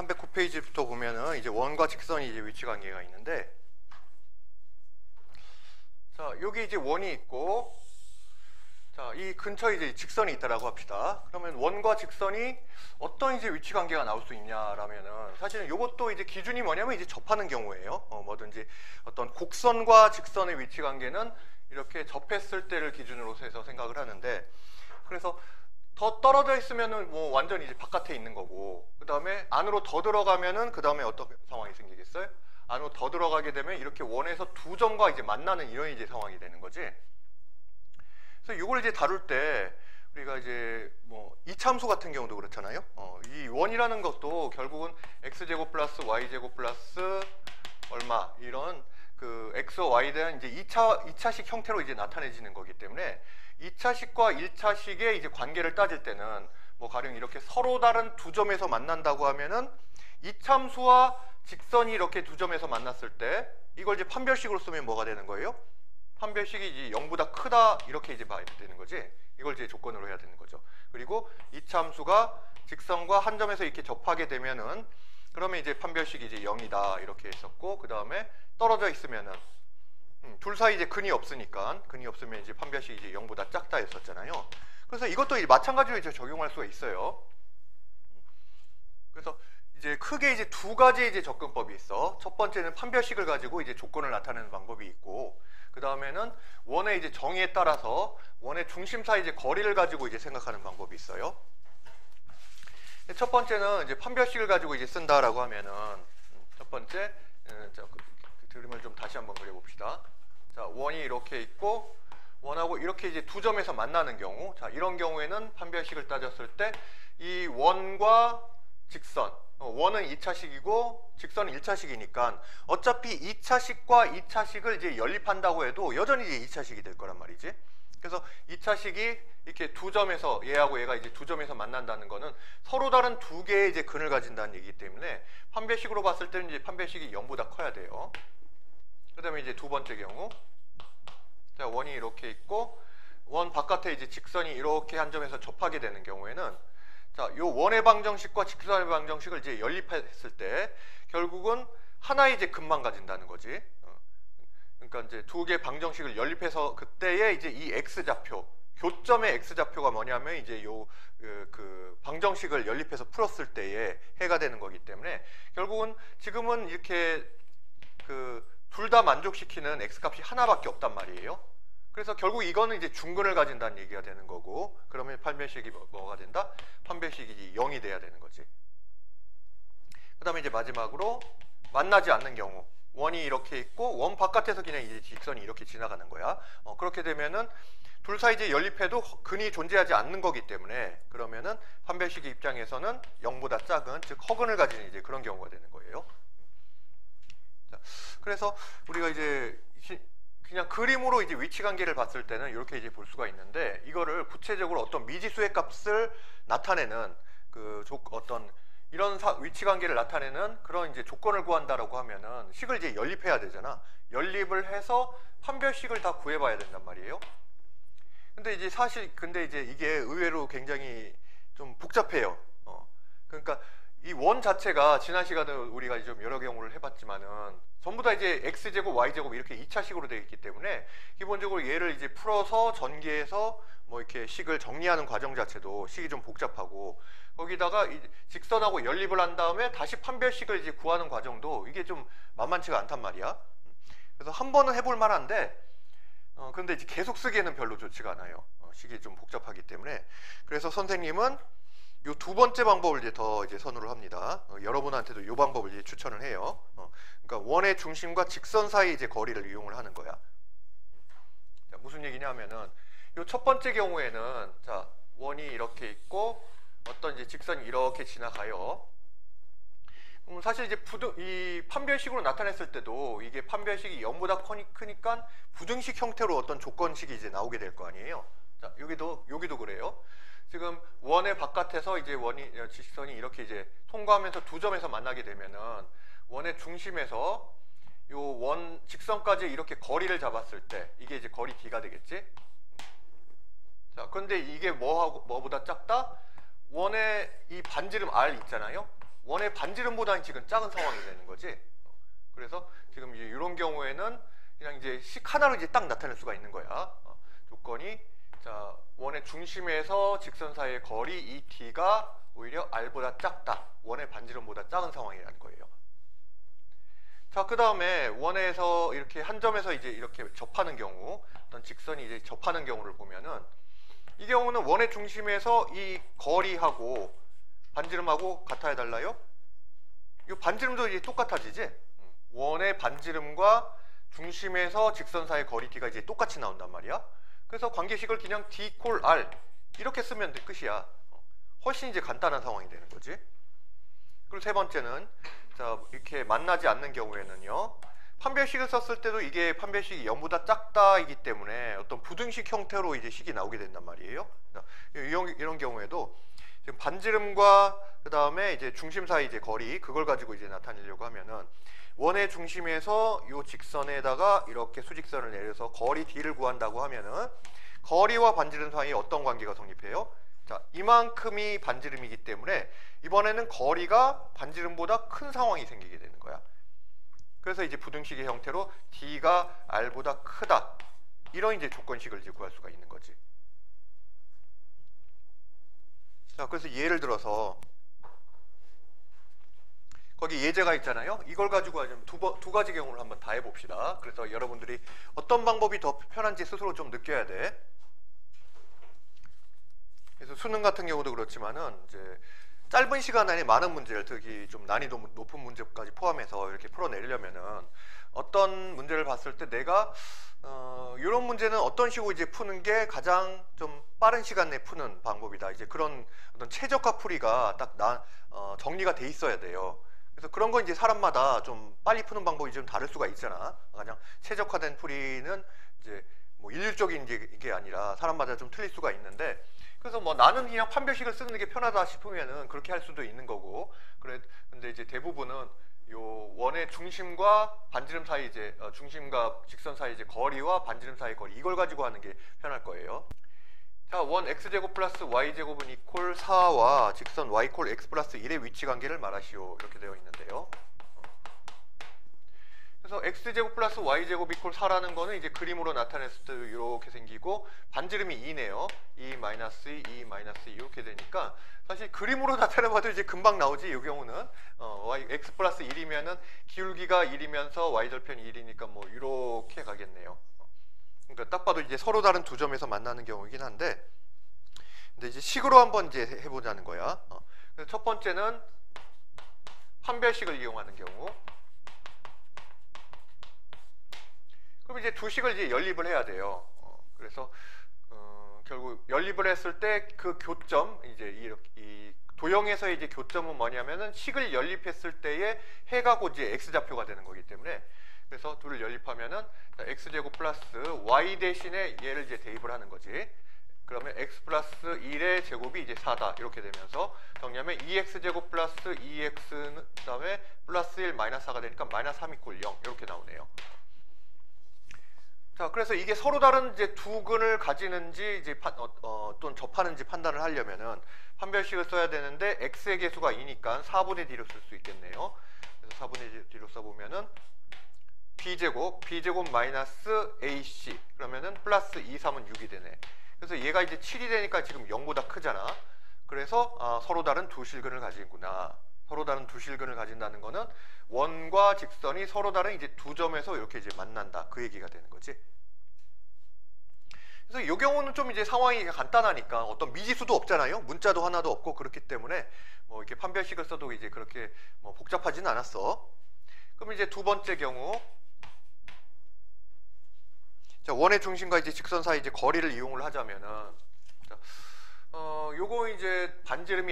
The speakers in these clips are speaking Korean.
309페이지부터 보면은 이제 원과 직선이 이제 위치 관계가 있는데, 자, 여기 이제 원이 있고, 자, 이 근처에 이제 직선이 있다라고 합시다. 그러면 원과 직선이 어떤 이제 위치 관계가 나올 수 있냐라면은, 사실은 이것도 이제 기준이 뭐냐면 이제 접하는 경우예요. 뭐든지 어떤 곡선과 직선의 위치 관계는 이렇게 접했을 때를 기준으로 해서 생각을 하는데, 그래서 더 떨어져 있으면은 뭐 완전히 이제 바깥에 있는 거고, 그 다음에 안으로 더 들어가면은 그 다음에 어떤 상황이 생기겠어요? 안으로 더 들어가게 되면 이렇게 원에서 두 점과 이제 만나는 이런 이제 상황이 되는 거지. 그래서 이걸 이제 다룰 때 우리가 이제 뭐 이차함수 같은 경우도 그렇잖아요. 이 원이라는 것도 결국은 x제곱 플러스 y제곱 플러스 얼마 이런 그 x와 y에 대한 이제 2차식 형태로 이제 나타내지는 거기 때문에 2차식과 1차식의 이제 관계를 따질 때는 뭐 가령 이렇게 서로 다른 두 점에서 만난다고 하면은 이차함수와 직선이 이렇게 두 점에서 만났을 때 이걸 이제 판별식으로 쓰면 뭐가 되는 거예요? 판별식이 이제 0보다 크다 이렇게 이제 봐야 되는 거지. 이걸 이제 조건으로 해야 되는 거죠. 그리고 이차함수가 직선과 한 점에서 이렇게 접하게 되면은 그러면 이제 판별식이 이제 0이다 이렇게 했었고, 그 다음에 떨어져 있으면은 둘 사이 이제 근이 없으니까 근이 없으면 이제 판별식이 이제 0보다 작다 했었잖아요. 그래서 이것도 이제 마찬가지로 이제 적용할 수가 있어요. 그래서 이제 크게 이제 두 가지 이제 접근법이 있어. 첫 번째는 판별식을 가지고 이제 조건을 나타내는 방법이 있고, 그 다음에는 원의 이제 정의에 따라서 원의 중심 사이 이제 거리를 가지고 이제 생각하는 방법이 있어요. 첫 번째는 이제 판별식을 가지고 이제 쓴다라고 하면은 첫 번째 그림을 좀 다시 한번 그려봅시다. 자, 원이 이렇게 있고 원하고 이렇게 이제 두 점에서 만나는 경우, 자 이런 경우에는 판별식을 따졌을 때 이 원과 직선, 원은 2차식이고 직선은 1차식이니까 어차피 2차식과 2차식을 이제 연립한다고 해도 여전히 이제 2차식이 될 거란 말이지. 그래서 2차식이 이렇게 두 점에서 얘하고 얘가 이제 두 점에서 만난다는 거는 서로 다른 두 개의 이제 근을 가진다는 얘기이기 때문에 판별식으로 봤을 때는 이제 판별식이 0보다 커야 돼요. 그 다음에 이제 두 번째 경우, 자 원이 이렇게 있고 원 바깥에 이제 직선이 이렇게 한 점에서 접하게 되는 경우에는, 자, 요 원의 방정식과 직선의 방정식을 이제 연립했을 때 결국은 하나의 이제 근만 가진다는 거지. 그러니까 이제 두 개의 방정식을 연립해서 그때의 이제 이 x좌표, 교점의 x좌표가 뭐냐면 이제 요 그 방정식을 연립해서 풀었을 때의 해가 되는 거기 때문에 결국은 지금은 이렇게 그 둘 다 만족시키는 x값이 하나밖에 없단 말이에요. 그래서 결국 이거는 이제 중근을 가진다는 얘기가 되는 거고, 그러면 판별식이 뭐가 된다? 판별식이 0이 돼야 되는 거지. 그 다음에 이제 마지막으로 만나지 않는 경우, 원이 이렇게 있고 원 바깥에서 그냥 이제 직선이 이렇게 지나가는 거야. 그렇게 되면은 둘 사이 이제 연립해도 근이 존재하지 않는 거기 때문에 그러면은 판별식의 입장에서는 0보다 작은, 즉 허근을 가진 이제 그런 경우가 되는 거예요. 자, 그래서 우리가 이제 그냥 그림으로 이제 위치 관계를 봤을 때는 이렇게 이제 볼 수가 있는데, 이거를 구체적으로 어떤 미지수의 값을 나타내는 그 어떤 이런 위치 관계를 나타내는 그런 이제 조건을 구한다라고 하면은 식을 이제 연립해야 되잖아. 연립을 해서 판별식을 다 구해봐야 된단 말이에요. 근데 이제 근데 이제 이게 의외로 굉장히 좀 복잡해요. 그러니까 이 원 자체가 지난 시간에 우리가 좀 여러 경우를 해봤지만은 전부 다 이제 x제곱 y제곱 이렇게 2차식으로 되어 있기 때문에 기본적으로 얘를 이제 풀어서 전개해서 뭐 이렇게 식을 정리하는 과정 자체도 식이 좀 복잡하고, 거기다가 이 직선하고 연립을 한 다음에 다시 판별식을 이제 구하는 과정도 이게 좀 만만치가 않단 말이야. 그래서 한 번은 해볼 만한데 근데 이제 계속 쓰기에는 별로 좋지가 않아요. 식이 좀 복잡하기 때문에. 그래서 선생님은 요 두 번째 방법을 이제 더 이제 선호를 합니다. 여러분한테도 요 방법을 이제 추천을 해요. 그러니까 원의 중심과 직선 사이 이제 거리를 이용을 하는 거야. 자, 무슨 얘기냐면은 요 첫 번째 경우에는 자 원이 이렇게 있고 어떤 이제 직선이 이렇게 지나가요. 사실 이제 이 판별식으로 나타냈을 때도 이게 판별식이 0보다 크니까 부등식 형태로 어떤 조건식이 이제 나오게 될 거 아니에요. 자 여기도 그래요. 지금 원의 바깥에서 이제 직선이 이렇게 이제 통과하면서 두 점에서 만나게 되면은 원의 중심에서 요 원 직선까지 이렇게 거리를 잡았을 때 이게 이제 거리 d가 되겠지. 자, 그런데 이게 뭐보다 작다? 원의 이 반지름 r 있잖아요. 원의 반지름보다는 지금 작은 상황이 되는 거지. 그래서 지금 이제 이런 경우에는 그냥 이제 식 하나로 이제 딱 나타낼 수가 있는 거야. 조건이 자 원의 중심에서 직선 사이의 거리 이 t가 오히려 r보다 작다. 원의 반지름보다 작은 상황이라는 거예요. 자, 그 다음에 원에서 이렇게 한 점에서 이제 이렇게 접하는 경우, 어떤 직선이 이제 접하는 경우를 보면은 이 경우는 원의 중심에서 이 거리하고 반지름하고 같아야 달라요? 이 반지름도 이제 똑같아지지? 원의 반지름과 중심에서 직선 사이의 거리 t가 이제 똑같이 나온단 말이야. 그래서 관계식을 그냥 d 콜 r 이렇게 쓰면 끝이야. 훨씬 이제 간단한 상황이 되는 거지. 그리고 세 번째는 자 이렇게 만나지 않는 경우에는요. 판별식을 썼을 때도 이게 판별식이 0보다 작다이기 때문에 어떤 부등식 형태로 이제 식이 나오게 된단 말이에요. 이런 경우에도 지금 반지름과 그 다음에 이제 중심 사이 이제 거리 그걸 가지고 이제 나타내려고 하면은 원의 중심에서 이 직선에다가 이렇게 수직선을 내려서 거리 d를 구한다고 하면은 거리와 반지름 사이에 어떤 관계가 성립해요? 자, 이만큼이 반지름이기 때문에 이번에는 거리가 반지름보다 큰 상황이 생기게 되는 거야. 그래서 이제 부등식의 형태로 d가 r보다 크다. 이런 이제 조건식을 이제 구할 수가 있는 거지. 자, 그래서 예를 들어서 거기 예제가 있잖아요. 이걸 가지고 두 가지 경우를 한번 다 해봅시다. 그래서 여러분들이 어떤 방법이 더 편한지 스스로 좀 느껴야 돼. 그래서 수능 같은 경우도 그렇지만은 이제 짧은 시간 안에 많은 문제를 특히 좀 난이도 높은 문제까지 포함해서 이렇게 풀어내려면은 어떤 문제를 봤을 때 내가 이런 문제는 어떤 식으로 이제 푸는 게 가장 좀 빠른 시간 내에 푸는 방법이다. 이제 그런 어떤 최적화 풀이가 딱 정리가 돼 있어야 돼요. 그래서 그런 건 이제 사람마다 좀 빨리 푸는 방법이 좀 다를 수가 있잖아. 그냥 최적화된 풀이는 이제 뭐 일률적인 게 아니라 사람마다 좀 틀릴 수가 있는데 그래서 뭐 나는 그냥 판별식을 쓰는 게 편하다 싶으면은 그렇게 할 수도 있는 거고 근데 이제 대부분은 요 원의 중심과 반지름 사이 이제 중심과 직선 사이 이제 거리와 반지름 사이 거리 이걸 가지고 하는 게 편할 거예요. 자, 원 x제곱 플러스 y제곱은 이퀄 4와 직선 y 콜 x 플러스 1의 위치 관계를 말하시오. 이렇게 되어 있는데요. 그래서 x제곱 플러스 y제곱 이퀄 4라는 거는 이제 그림으로 나타냈을 때 이렇게 생기고 반지름이 2네요. 2 마이너스 2, 2 마이너스 2 이렇게 되니까 사실 그림으로 나타내봐도 이제 금방 나오지. 이 경우는 x 플러스 1이면은 기울기가 1이면서 y절편이 1이니까 뭐 이렇게 가겠네요. 그러니까 딱 봐도 이제 서로 다른 두 점에서 만나는 경우이긴 한데 근데 이제 식으로 한번 이제 해보자는 거야. 그래서 첫 번째는 판별식을 이용하는 경우. 그럼 이제 두 식을 이제 연립을 해야 돼요. 그래서 결국 연립을 했을 때 그 교점 이제 이 도형에서의 이제 교점은 뭐냐면은 식을 연립했을 때의 해가고 이제 x 좌표가 되는 거기 때문에 그래서 둘을 연립하면은 x제곱 플러스 y 대신에 얘를 이제 대입을 하는 거지. 그러면 x 플러스 1의 제곱이 이제 4다 이렇게 되면서 정리하면 2x제곱 플러스 2x 그 다음에 플러스 1 마이너스 4가 되니까 마이너스 3 이퀄 0 이렇게 나오네요. 자, 그래서 이게 서로 다른 이제 두 근을 가지는지 이제 또는 접하는지 판단을 하려면은 판별식을 써야 되는데 x의 개수가 2니까 4분의 d로 쓸 수 있겠네요. 그래서 4분의 d로 써보면은 b제곱 마이너스 ac 그러면은 플러스 2, 3은 6이 되네. 그래서 얘가 이제 7이 되니까 지금 0보다 크잖아. 그래서 서로 다른 두 실근을 가지구나. 서로 다른 두 실근을 가진다는 거는 원과 직선이 서로 다른 이제 두 점에서 이렇게 이제 만난다. 그 얘기가 되는 거지. 그래서 이 경우는 좀 이제 상황이 간단하니까 어떤 미지수도 없잖아요. 문자도 하나도 없고 그렇기 때문에 뭐 이렇게 판별식을 써도 이제 그렇게 뭐 복잡하지는 않았어. 그럼 이제 두 번째 경우. 자, 원의 중심과 이제 직선 사이 이제 거리를 이용을 하자면은 자, 요거 이제 반지름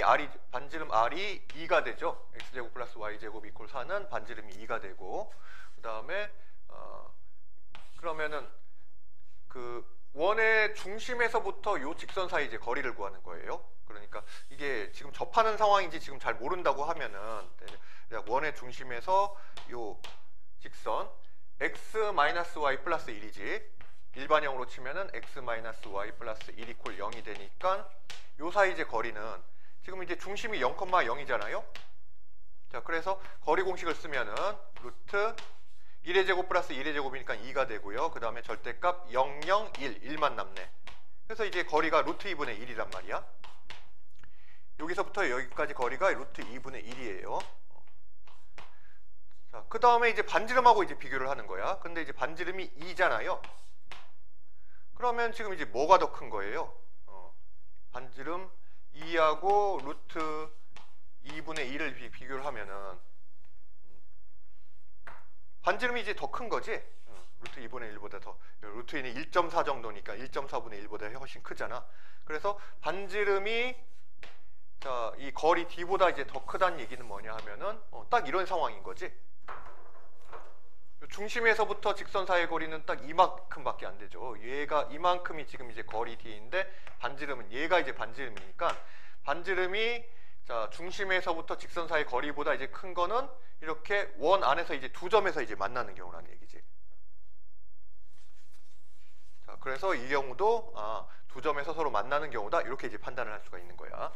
r이 2가 되죠. x제곱 플러스 y제곱 이퀄 4는 반지름이 2가 되고 그 다음에 그러면은 그 원의 중심에서부터 요 직선 사이 이제 거리를 구하는 거예요. 그러니까 이게 지금 접하는 상황인지 지금 잘 모른다고 하면은 원의 중심에서 요 직선 x-y 플러스 1이지 일반형으로 치면은 x-y 플러스 1 이퀄 0이 되니까 요 사이 이제 거리는 지금 이제 중심이 0,0이잖아요. 자, 그래서 거리 공식을 쓰면은 루트 1의 제곱 플러스 1의 제곱이니까 2가 되고요. 그 다음에 절대값 0, 0, 1, 1만 남네. 그래서 이제 거리가 루트 2분의 1이란 말이야. 여기서부터 여기까지 거리가 루트 2분의 1이에요. 자, 그 다음에 이제 반지름하고 이제 비교를 하는 거야. 근데 이제 반지름이 2잖아요. 그러면 지금 이제 뭐가 더 큰 거예요? 반지름 2하고 루트 2분의 1을 비교를 하면은 반지름이 이제 더 큰 거지. 루트 2분의 1보다 더, 루트 2는 1.4 정도니까 1.4분의 1보다 훨씬 크잖아. 그래서 반지름이, 자, 이 거리 d보다 이제 더 크다는 얘기는 뭐냐 하면은 딱 이런 상황인 거지. 중심에서부터 직선 사이의 거리는 딱 이만큼밖에 안 되죠. 얘가 이만큼이 지금 이제 거리 d인데 반지름은 얘가 이제 반지름이니까 반지름이, 자, 중심에서부터 직선 사이의 거리보다 이제 큰 거는 이렇게 원 안에서 이제 두 점에서 이제 만나는 경우라는 얘기지. 자, 그래서 이 경우도 두 점에서 서로 만나는 경우다, 이렇게 이제 판단을 할 수가 있는 거야.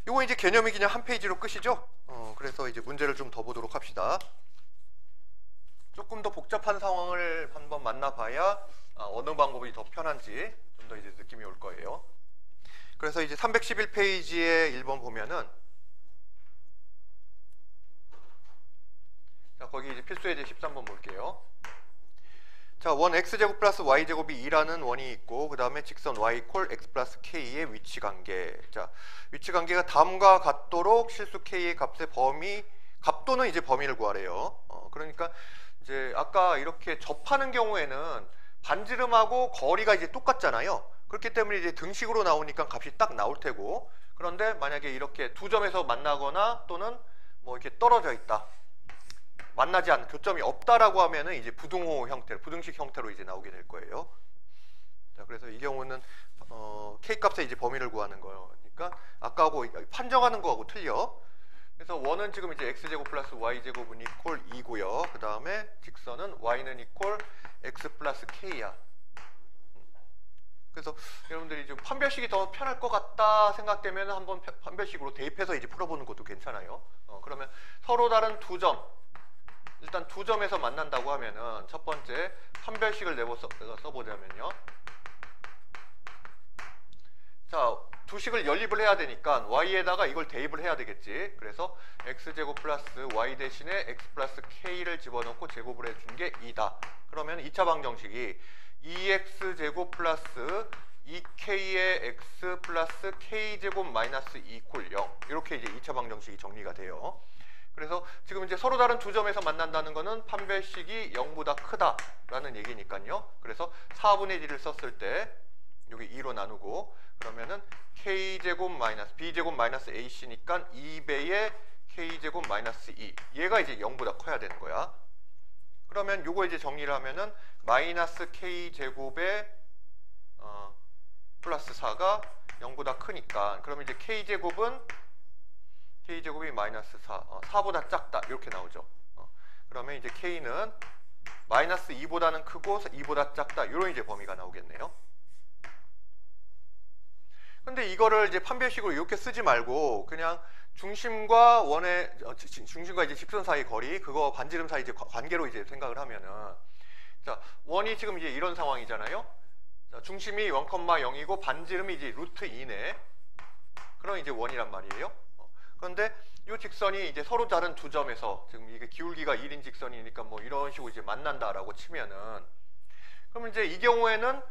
이거 이제 개념이 그냥 한 페이지로 끝이죠. 그래서 이제 문제를 좀 더 보도록 합시다. 조금 더 복잡한 상황을 한번 만나봐야 어느 방법이 더 편한지 좀 더 이제 느낌이 올 거예요. 그래서 이제 311페이지에 1번 보면은, 자, 거기 이제 필수 예제 13번 볼게요. 자, 원 x제곱 플러스 y제곱이 2라는 원이 있고, 그 다음에 직선 y 이퀄 x 플러스 k의 위치 관계. 자, 위치 관계가 다음과 같도록 실수 k의 값의 범위, 값도는 이제 범위를 구하래요. 그러니까 이제 아까 이렇게 접하는 경우에는 반지름하고 거리가 이제 똑같잖아요. 그렇기 때문에 이제 등식으로 나오니까 값이 딱 나올 테고, 그런데 만약에 이렇게 두 점에서 만나거나 또는 뭐 이렇게 떨어져 있다, 만나지 않는, 교점이 없다라고 하면은 이제 부등호 형태로, 부등식 형태로 이제 나오게 될 거예요. 자, 그래서 이 경우는 k 값의 이제 범위를 구하는 거니까 아까하고 판정하는 거하고 틀려. 그래서 원은 지금 이제 x제곱 플러스 y제곱은 이퀄 2고요. 그 다음에 직선은 y는 이퀄 x 플러스 k야. 그래서 여러분들이 좀 판별식이 더 편할 것 같다 생각되면 한번 판별식으로 대입해서 이제 풀어보는 것도 괜찮아요. 그러면 서로 다른 두 점, 일단 두 점에서 만난다고 하면은 첫 번째 판별식을 써보자면요. 자, 두 식을 연립을 해야 되니까 y에다가 이걸 대입을 해야 되겠지. 그래서 x제곱 플러스 y 대신에 x 플러스 k를 집어넣고 제곱을 해준 게 2다. 그러면 2차 방정식이 2x제곱 플러스 2k의 x 플러스 k제곱 마이너스 2 이퀄 0, 이렇게 이제 2차 방정식이 정리가 돼요. 그래서 지금 이제 서로 다른 두 점에서 만난다는 거는 판별식이 0보다 크다라는 얘기니까요. 그래서 4분의 1을 썼을 때 여기 2로 나누고, 그러면은 k제곱 마이너스 b제곱 마이너스 ac니까 2배의 k제곱 마이너스 2, 얘가 이제 0보다 커야 되는 거야. 그러면 요거 이제 정리를 하면은 마이너스 k제곱에 플러스 4가 0보다 크니까, 그러면 이제 k제곱이 마이너스 4, 4보다 작다, 이렇게 나오죠. 그러면 이제 k는 마이너스 2보다는 크고 2보다 작다, 이런 이제 범위가 나오겠네요. 근데 이거를 이제 판별식으로 이렇게 쓰지 말고 그냥 중심과 원의, 중심과 이제 직선 사이 거리, 그거 반지름 사이 이제 관계로 이제 생각을 하면은, 자, 원이 지금 이제 이런 상황이잖아요. 자, 중심이 0,0이고 반지름이 이제 루트 2네. 그럼 이제 원이란 말이에요. 그런데 이 직선이 이제 서로 다른 두 점에서, 지금 이게 기울기가 1인 직선이니까 뭐 이런 식으로 이제 만난다라고 치면은, 그러면 이제 이 경우에는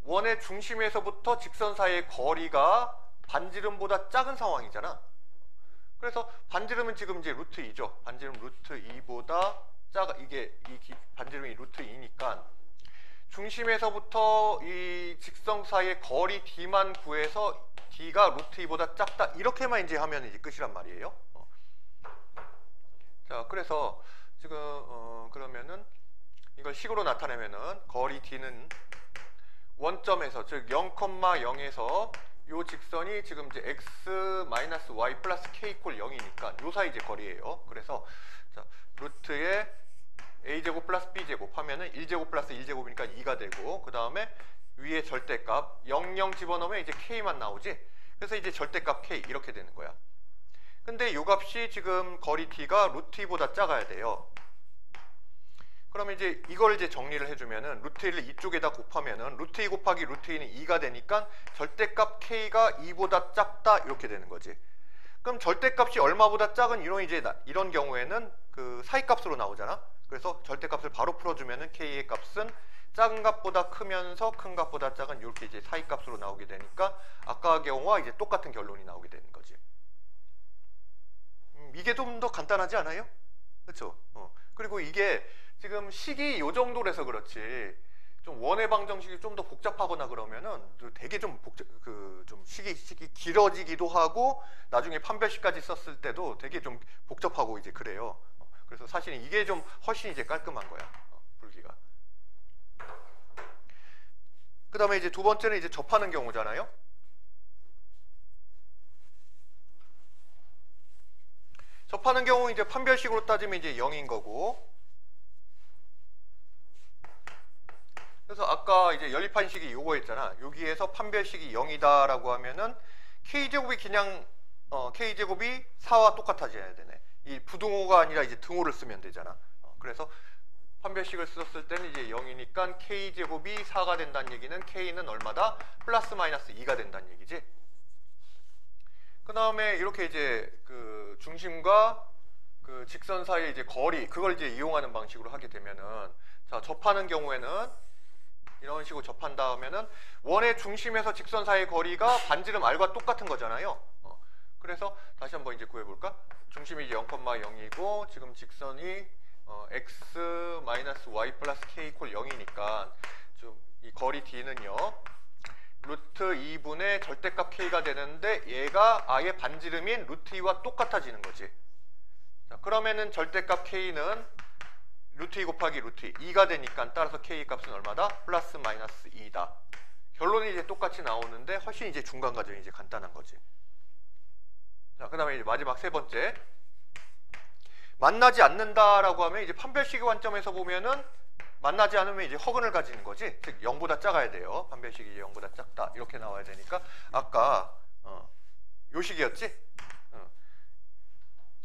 원의 중심에서부터 직선 사이의 거리가 반지름보다 작은 상황이잖아. 그래서 반지름은 지금 이제 루트 2죠. 반지름 루트 2보다 작아. 이게 반지름이 루트 2니까 중심에서부터 이 직선 사이의 거리 d만 구해서 d가 루트 2보다 작다, 이렇게만 이제 하면 이제 끝이란 말이에요. 자, 그래서 지금 그러면은 이걸 식으로 나타내면은 거리 d는 원점에서, 즉 0,0에서 요 직선이 지금 이제 x-y 플러스 k 이퀄 0이니까 요 사이 이제 거리예요. 그래서 자, 루트에 a제곱 플러스 b제곱 하면은 1제곱 플러스 1제곱이니까 2가 되고, 그 다음에 위에 절대값 00 집어넣으면 이제 K만 나오지. 그래서 이제 절대값 K 이렇게 되는 거야. 근데 요 값이 지금 거리 T가 루트 2보다 작아야 돼요. 그러면 이제 이걸 이제 정리를 해주면은 루트 1을 이쪽에다 곱하면은 루트 2 곱하기 루트 2는 2가 되니까 절대값 K가 2보다 작다 이렇게 되는 거지. 그럼 절대값이 얼마보다 작은 이런 경우에는 그 사이값으로 나오잖아. 그래서 절대값을 바로 풀어주면은 K의 값은 작은 값보다 크면서 큰 값보다 작은 이렇게 이제 사이값으로 나오게 되니까 아까의 경우와 이제 똑같은 결론이 나오게 되는 거지. 이게 좀 더 간단하지 않아요? 그렇죠? 그리고 이게 지금 식이 요 정도라서 그렇지 좀 원의 방정식이 좀 더 복잡하거나 그러면은 되게 좀 좀 식이 길어지기도 하고 나중에 판별식까지 썼을 때도 되게 좀 복잡하고 이제 그래요. 그래서 사실 이게 좀 훨씬 이제 깔끔한 거야. 풀기가. 그 다음에 이제 두 번째는 이제 접하는 경우잖아요. 접하는 경우 이제 판별식으로 따지면 이제 0인 거고. 그래서 아까 이제 연립한식이 요거였잖아. 여기에서 판별식이 0이다라고 하면은 K제곱이 그냥 K제곱이 4와 똑같아져야 되네. 이 부등호가 아니라 이제 등호를 쓰면 되잖아. 그래서 판별식을 썼을 때는 이제 0이니까 K제곱이 4가 된다는 얘기는 K는 얼마다? 플러스 마이너스 2가 된다는 얘기지. 그 다음에 이렇게 이제 그 중심과 그 직선 사이의 이제 거리, 그걸 이제 이용하는 방식으로 하게 되면은, 자, 접하는 경우에는 이런 식으로 접한다 하면은 원의 중심에서 직선 사이의 거리가 반지름 r과 똑같은 거잖아요. 그래서 다시 한번 이제 구해볼까? 중심이 이제 0,0이고 지금 직선이 x 마이너스 y 플러스 k 이퀄 0이니까 좀 이 거리 d는요. 루트 2분의 절대값 k가 되는데 얘가 아예 반지름인 루트 2와 똑같아지는 거지. 자, 그러면은 절대값 k는 루트 2 곱하기 루트 2가 되니까 따라서 k 값은 얼마다? 플러스 마이너스 2다. 결론이 이제 똑같이 나오는데 훨씬 이제 중간 과정이 이제 간단한 거지. 자, 그 다음에 이제 마지막 세 번째. 만나지 않는다라고 하면 이제 판별식의 관점에서 보면은 만나지 않으면 이제 허근을 가지는 거지. 즉 0보다 작아야 돼요. 판별식이 0보다 작다 이렇게 나와야 되니까 아까 요 식이었지.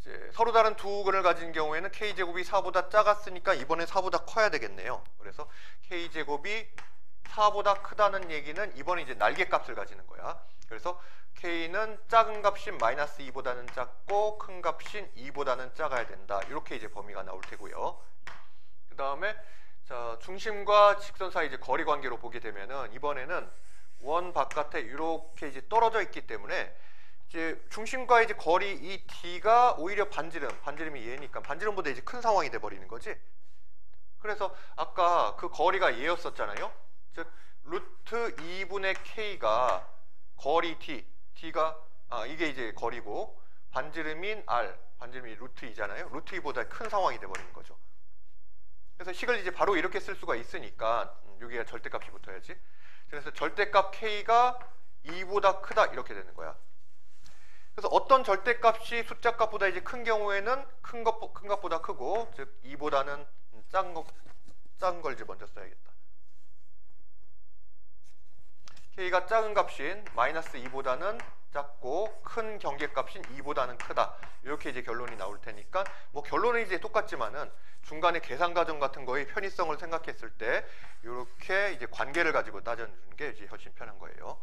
이제 서로 다른 두 근을 가진 경우에는 K제곱이 4보다 작았으니까 이번엔 4보다 커야 되겠네요. 그래서 K제곱이 4보다 크다는 얘기는 이번에 이제 날개값을 가지는 거야. 그래서 K는 작은 값인 마이너스 2보다는 작고 큰 값인 2보다는 작아야 된다. 이렇게 이제 범위가 나올 테고요. 그 다음에 자, 중심과 직선 사이 이제 거리 관계로 보게 되면은 이번에는 원 바깥에 이렇게 이제 떨어져 있기 때문에 이제 중심과 이제 거리 이 d가 오히려 반지름이 얘니까 반지름보다 이제 큰 상황이 돼 버리는 거지. 그래서 아까 그 거리가 얘였었잖아요. 즉 루트 2분의 k가 거리 d가 이게 이제 거리고 반지름인 r, 반지름이 루트 2잖아요. 루트 2보다 큰 상황이 돼 버리는 거죠. 그래서 식을 이제 바로 이렇게 쓸 수가 있으니까 여기가 절대값이 붙어야지. 그래서 절대값 k가 2보다 크다 이렇게 되는 거야. 그래서 어떤 절대값이 숫자값보다 이제 큰 경우에는 큰 값보다 크고, 즉 2보다는 작은 걸 이제 먼저 써야겠다. k가 작은 값인 마이너스 2보다는 작고 큰 경계값인 2보다는 크다. 이렇게 이제 결론이 나올 테니까 뭐 결론은 이제 똑같지만은 중간에 계산 과정 같은 거의 편의성을 생각했을 때 이렇게 이제 관계를 가지고 따져주는 게 이제 훨씬 편한 거예요.